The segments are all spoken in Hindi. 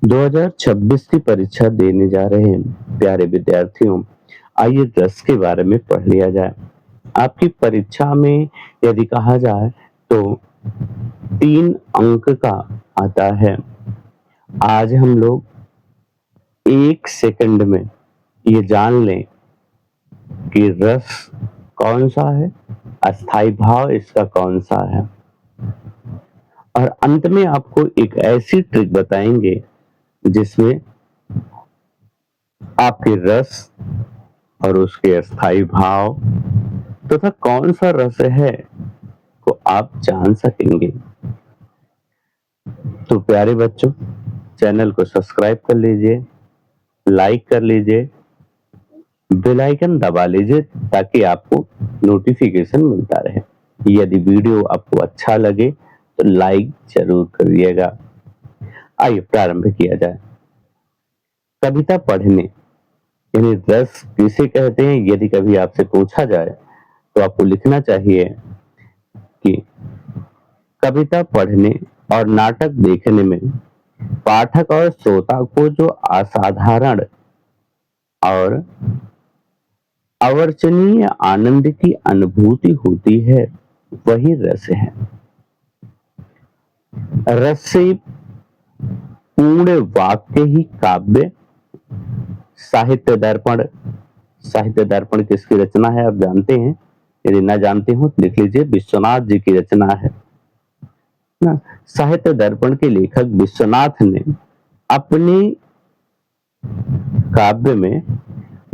2026 की परीक्षा देने जा रहे हैं प्यारे विद्यार्थियों, आइए रस के बारे में पढ़ लिया जाए। आपकी परीक्षा में यदि कहा जाए तो 3 अंक का आता है। आज हम लोग 1 सेकंड में ये जान लें कि रस कौन-सा है, अस्थायी भाव इसका कौन-सा है और अंत में आपको एक ऐसी ट्रिक बताएँगे जिसमें आपके रस और उसके अस्थायी भाव तथा कौन सा रस है को आप जान सकेंगे। तो प्यारे बच्चों, चैनल को सब्सक्राइब कर लीजिए, लाइक कर लीजिए, बेल आइकन दबा लीजिए ताकि आपको नोटिफिकेशन मिलता रहे। यदि वीडियो आपको अच्छा लगे तो लाइक जरूर करिएगा। आइए प्रारंभ किया जाए। कविता पढ़ने यानी रस किसे कहते हैं, यदि कभी आपसे पूछा जाए तो आपको लिखना चाहिए कि कविता पढ़ने और नाटक देखने में पाठक और श्रोता को जो असाधारण और अवर्चनीय आनंद की अनुभूति होती है वही रस है। रस से पूर्ण वाक्य ही काव्य। साहित्य दर्पण, साहित्य दर्पण किसकी रचना है आप जानते हैं? यदि ना जानते हो तो लिख लीजिए, विश्वनाथ जी की रचना है ना। साहित्य दर्पण के लेखक विश्वनाथ ने अपने काव्य में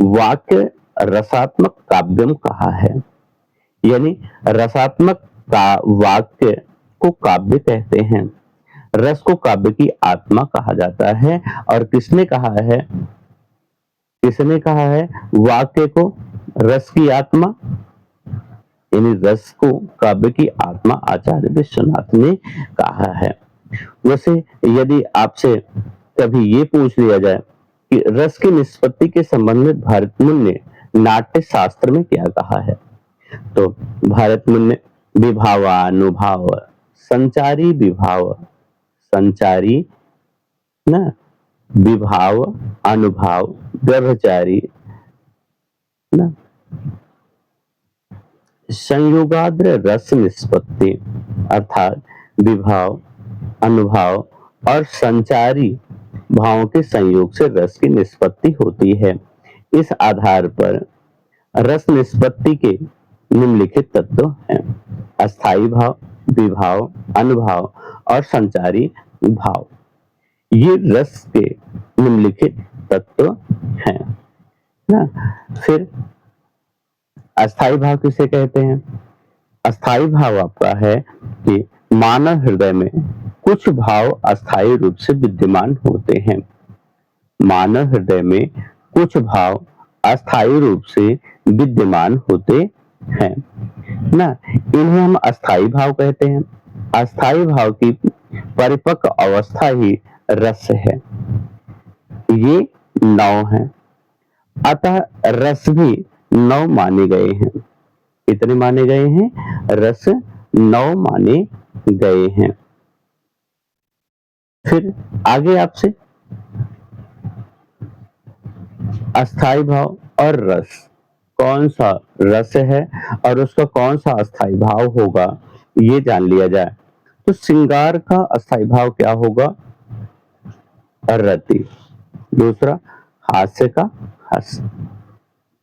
वाक्य रसात्मक काव्यम कहा है, यानी रसात्मक का वाक्य को काव्य कहते हैं। रस को काव्य की आत्मा कहा जाता है और किसने कहा है, किसने कहा है वाक्य को रस की आत्मा, यानी रस को काव्य की आत्मा आचार्य विश्वनाथ ने कहा है। वैसे यदि आपसे कभी ये पूछ लिया जाए कि रस की निष्पत्ति के संबंध में भारतमुनि ने नाट्य शास्त्र में क्या कहा है, तो भारतमुनि ने विभावानुभाव, संचारी विभाव, संचारी ना, विभाव अनुभाव, व्यभिचारी ना, संयोगाद्र रस निष्पत्ति अर्थात विभाव, अनुभाव और संचारी भावों के संयोग से रस की निष्पत्ति होती है। इस आधार पर रस निष्पत्ति के निम्नलिखित तत्व हैं: अस्थायी भाव, विभाव, अनुभाव और संचारी भाव। ये रस के निम्नलिखित तत्व हैं ना। फिर अस्थायी भाव किसे कहते हैं? अस्थायी भाव आपका है कि मानव हृदय में कुछ भाव अस्थायी रूप से विद्यमान होते हैं। मानव हृदय में कुछ भाव अस्थायी रूप से विद्यमान होते हैं ना, इन्हें हम अस्थायी भाव कहते हैं। अस्थायी भाव की परिपक्व अवस्था ही रस है। ये 9 है, अतः रस भी 9 माने गए हैं। कितने माने गए हैं? रस 9 माने गए हैं। फिर आगे आपसे अस्थायी भाव और रस, कौन सा रस है और उसका कौन सा अस्थायी भाव होगा ये जान लिया जाए। तो श्रृंगार का अस्थायी भाव क्या होगा? रति। दूसरा हास्य का हस,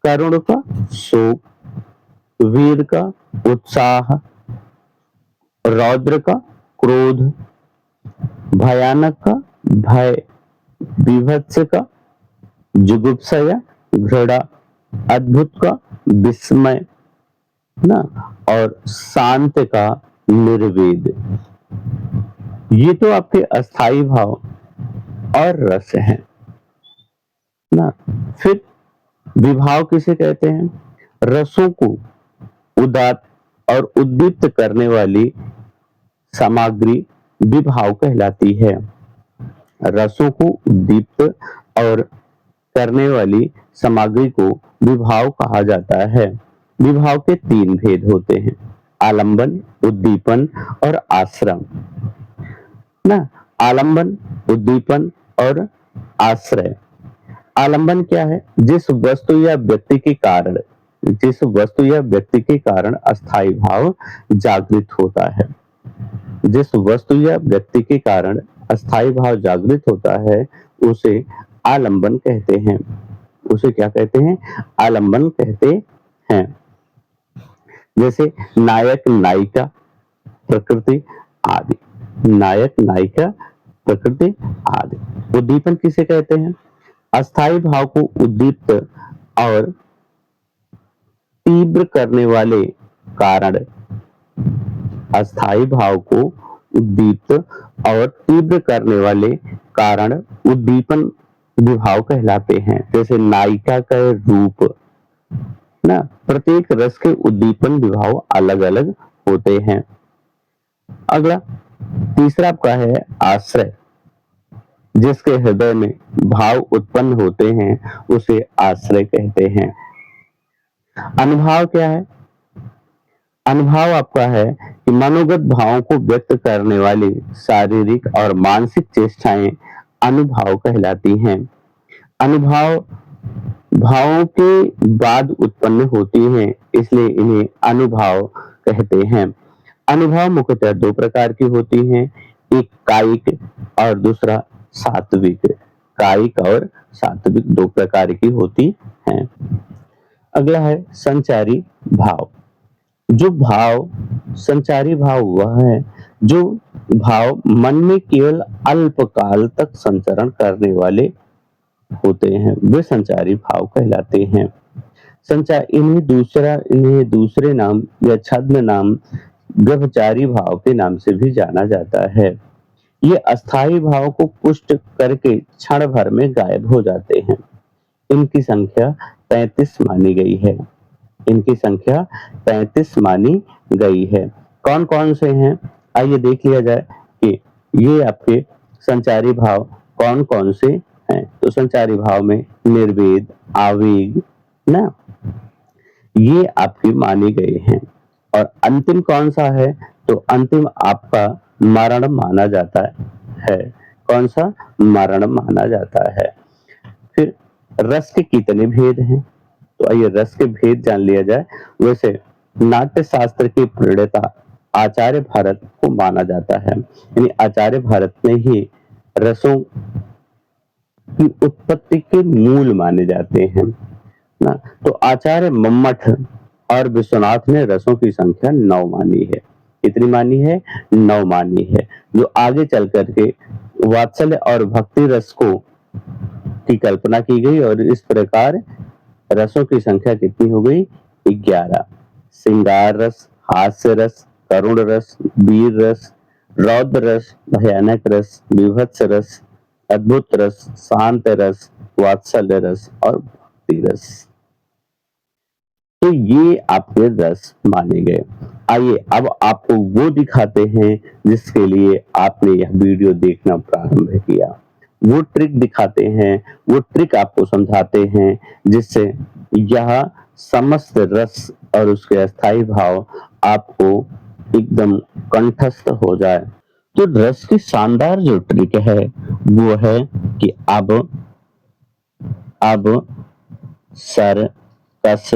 करुण का शोक, वीर का उत्साह, रौद्र का क्रोध, भयानक का भय, विभत्स का जुगुप्सा या घृणा, अद्भुत का विस्मय ना, और शांत का निर्वेद। ये तो आपके अस्थायी भाव और रस हैं ना। फिर विभाव किसे कहते हैं? रसों को उदात्त और उद्दीप्त करने वाली सामग्री विभाव कहलाती है। रसों को उद्दीप्त और करने वाली सामग्री को विभाव कहा जाता है। विभाव के 3 भेद होते हैं: आलंबन, उद्दीपन और आश्रम ना। आलंबन, उद्दीपन और आश्रय। आलंबन क्या है? जिस वस्तु या व्यक्ति के कारण अस्थायी भाव जागृत होता है। जिस वस्तु या व्यक्ति के कारण अस्थायी भाव जागृत होता है उसे आलंबन कहते हैं। उसे क्या कहते हैं? आलंबन कहते हैं। जैसे नायक नायिका प्रकृति आदि। नायक नायिका प्रकृति आदि। उद्दीपन किसे कहते हैं? अस्थायी भाव को उद्दीप्त और तीव्र करने वाले कारण। अस्थायी भाव को उद्दीप्त और तीव्र करने वाले कारण उद्दीपन विभाव कहलाते हैं। जैसे नायिका का रूप ना, प्रत्येक रस के उद्दीपन विभाव अलग अलग होते हैं। अगला तीसरा आपका है आश्रय। जिसके हृदय में भाव उत्पन्न होते हैं उसे आश्रय कहते हैं। अनुभाव क्या है? अनुभाव आपका है कि मनोगत भावों को व्यक्त करने वाली शारीरिक और मानसिक चेष्टाएं अनुभाव कहलाती हैं। अनुभाव भावों के बाद उत्पन्न होती हैं, इसलिए इन्हें अनुभाव कहते हैं। अनुभाव मुख्यतः दो प्रकार की होती हैं, एक कायिक और दूसरा सात्विक। कायिक और सात्विक दो प्रकार की होती हैं। अगला है संचारी भाव। जो भाव संचारी भाव वह है जो भाव मन में केवल अल्पकाल तक संचरण करने वाले होते हैं, वे संचारी भाव कहलाते हैं। इन्हें दूसरे नाम या छद्म नाम व्यभिचारी भाव के नाम से भी जाना जाता है। ये अस्थायी भाव को पुष्ट करके क्षण भर में गायब हो जाते हैं। इनकी संख्या 35 मानी गई है। इनकी संख्या 35 मानी गई है। कौन कौन से हैं? आइए देख लिया जाए कि ये आपके संचारी भाव कौन कौन से हैं। तो संचारी भाव में निर्वेद, आवेग ना, ये आपके माने गए हैं। और अंतिम कौन सा है? तो अंतिम आपका मरण माना जाता है। कौन सा? मरण माना जाता है। फिर रस के कितने भेद हैं? तो आइए रस के भेद जान लिया जाए। वैसे नाट्य शास्त्र की प्रणेता आचार्य भारत को माना जाता है, यानी आचार्य भारत ने ही रसों की उत्पत्ति के मूल माने जाते हैं ना। तो आचार्य मम्मट और विश्वनाथ ने रसों की संख्या 9 मानी है। कितनी मानी है? 9 मानी है। जो आगे चल करके वात्सल्य और भक्ति रस को की कल्पना की गई और इस प्रकार रसों की संख्या कितनी हो गई? 11। श्रृंगार रस, हास्य रस, करुण रस, वीर रस, रौद्र रस, भयानक रस, विभत्स रस, अद्भुत रस, शांत रस, वात्सल्य रस और भक्ति रस। तो ये आपके रस माने गए। आइए अब आपको वो दिखाते हैं जिसके लिए आपने यह वीडियो देखना प्रारंभ किया। वो ट्रिक दिखाते हैं, वो ट्रिक आपको समझाते हैं जिससे यह समस्त रस और उसके अस्थायी भाव आपको एकदम कंठस्थ हो जाए। तो रस की शानदार जो ट्रिक है वो है कि सर्कस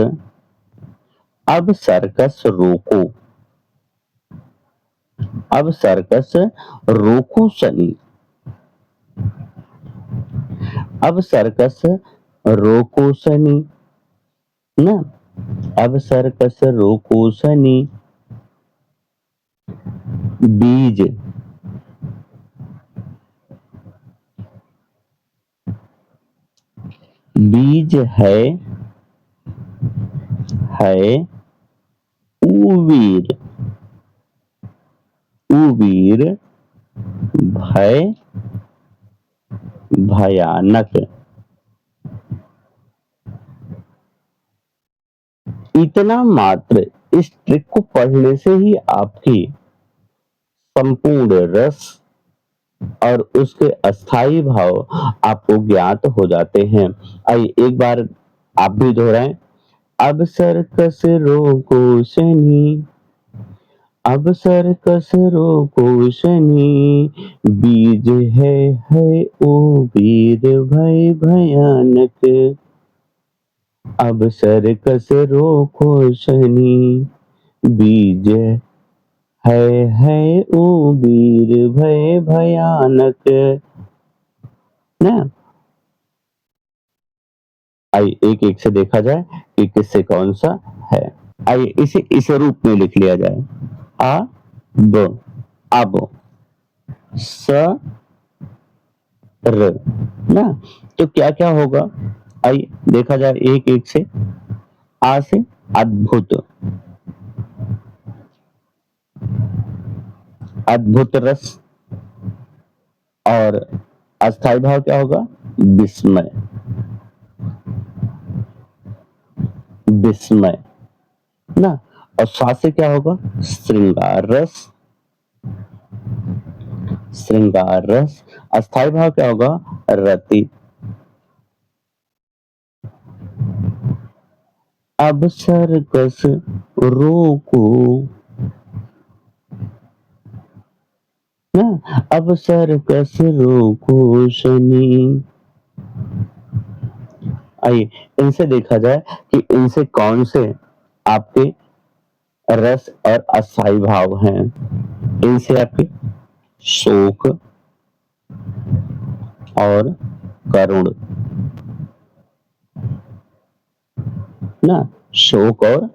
अब सर्कस रोको। अब सर्कस रोको शनि। अब सर्कस रोको शनि ना। अब सर्कस रोको शनि। बीज बीज है उवीर। उवीर भय भयानक। इतना मात्र इस ट्रिक को पढ़ने से ही आपकी संपूर्ण रस और उसके अस्थायी भाव आपको ज्ञात हो जाते हैं। आइए एक बार आप भी दोहराएं। अब सर्कस रोको शनि। अवसर कसरो को शनि, बीज है ओ वीर भय भयानक। अवसर कसरो को शनि, बीज है ओ वीर भय भयानक। ना आइए एक एक से देखा जाए कि किससे कौन सा है। आइए इसे इस रूप में लिख लिया जाए। आ ब अब स र ना। तो क्या क्या होगा, आइए देखा जाए एक एक से। आ से अद्भुत, अद्भुत रस। और अस्थाई भाव क्या होगा, विस्मय, विस्मय ना। और सा से क्या होगा, श्रृंगार रस, श्रृंगार रस। अस्थाई भाव क्या होगा, रति। अब सर्कस रोको ना, अब सर्कस रोको शनि। आइए इनसे देखा जाए कि इनसे कौन से आपके रस और अस्थाई भाव हैं। इनसे आपके शोक और करुण ना, शोक और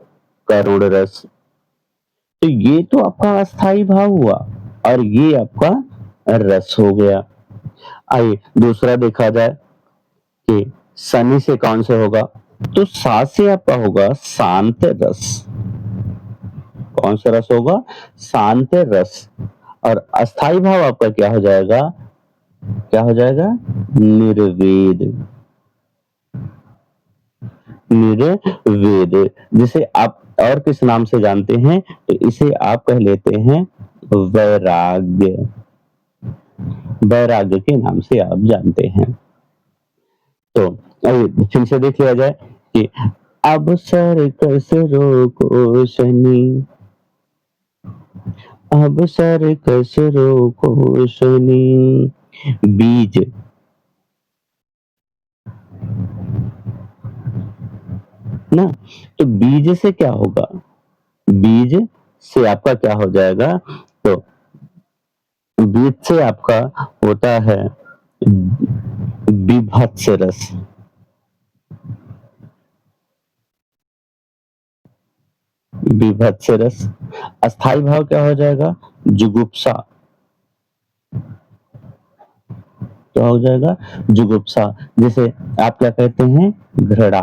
करुण रस। तो ये तो आपका अस्थाई भाव हुआ और ये आपका रस हो गया। आइए दूसरा देखा जाए कि शनि से कौन से होगा। तो सा से आपका होगा शांत रस। कौन सा रस होगा, शांत रस। और अस्थाई भाव आपका क्या हो जाएगा, क्या हो जाएगा, निर्वेद, निर्वेद। जिसे आप और किस नाम से जानते हैं, तो इसे आप कह लेते हैं वैराग्य, वैराग्य के नाम से आप जानते हैं। तो आइए फिर से देख लिया जाए कि अब सर्कस रोको शनि, अब सर्कस रोको शनि। बीज ना, तो बीज से क्या होगा, बीज से आपका क्या हो जाएगा, तो बीज से आपका होता है विभत्स रस, विभत्स रस। अस्थाई भाव क्या हो जाएगा, जुगुप्सा, क्या हो जाएगा, जुगुप्सा। जैसे आप क्या कहते हैं, घृणा,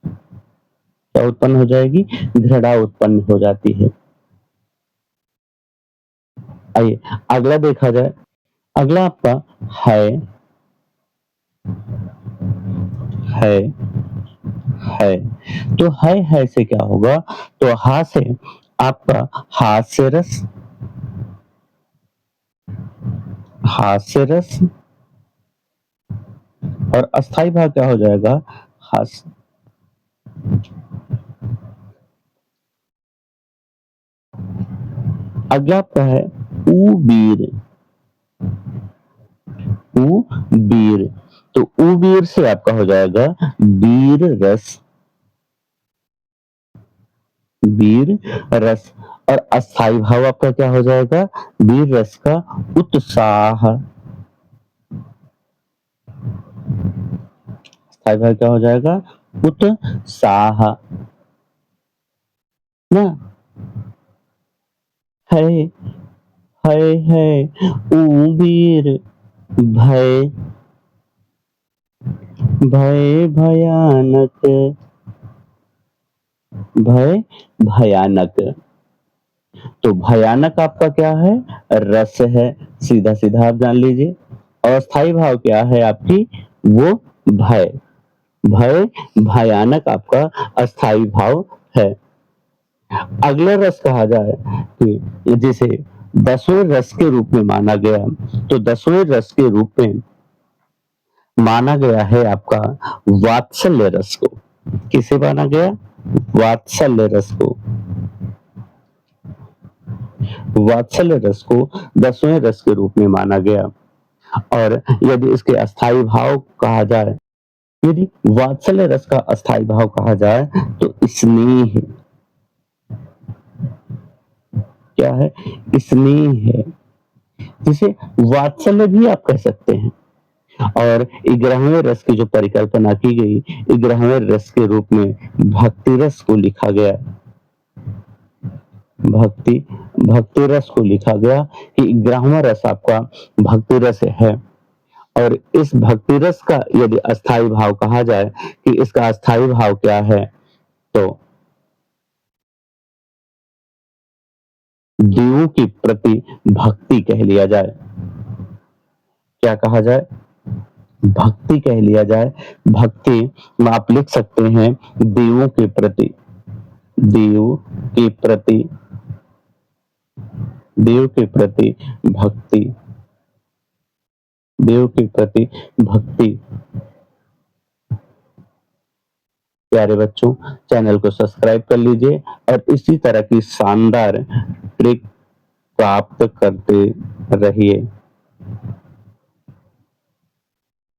क्या उत्पन्न हो जाएगी, घृणा उत्पन्न हो जाती है। आइए अगला देखा जाए। अगला आपका है, है, है। तो है से क्या होगा, तो हा से आपका हास्य रस, हास्य रस। और अस्थाई भाव क्या हो जाएगा, हास्य। अगला आपका है उबीर, उबीर। तो उबीर से आपका हो जाएगा वीर रस, वीर रस। और अस्थाई भाव आपका क्या हो जाएगा, वीर रस का उत्साह। अस्थाई भाव क्या हो जाएगा, उत्साह ना। है, है उबीर, भय, भय भयानक, भय भयानक। तो भयानक आपका क्या है, रस है, सीधा सीधा आप जान लीजिए। और अस्थाई भाव क्या है आपकी, वो भय, भय भयानक आपका अस्थाई भाव है। अगला रस कहा जाए कि जिसे दसवें रस के रूप में माना गया, तो दसवें रस के रूप में माना गया है आपका वात्सल्य रस को। किसे माना गया, वात्सल्य रस को। वात्सल्य रस को 10वें रस के रूप में माना गया। और यदि इसके अस्थायी भाव कहा जाए, यदि वात्सल्य रस का अस्थायी भाव कहा जाए तो स्नेह, क्या है? स्नेह है, जिसे वात्सल्य भी आप कह सकते हैं। और 11वें रस की जो परिकल्पना की गई, 11वें रस के रूप में भक्ति रस को लिखा गया। भक्ति भक्ति रस को लिखा गया कि 11वां रस आपका भक्ति रस है। और इस भक्ति रस का यदि अस्थायी भाव कहा जाए कि इसका अस्थायी भाव क्या है, तो देवों के प्रति भक्ति कह लिया जाए। क्या कहा जाए? भक्ति कह लिया जाए। भक्ति में आप लिख सकते हैं देवों के प्रति, देव के प्रति, देव के प्रति भक्ति, देव के प्रति भक्ति। प्यारे बच्चों, चैनल को सब्सक्राइब कर लीजिए और इसी तरह की शानदार ट्रिक प्राप्त करते रहिए।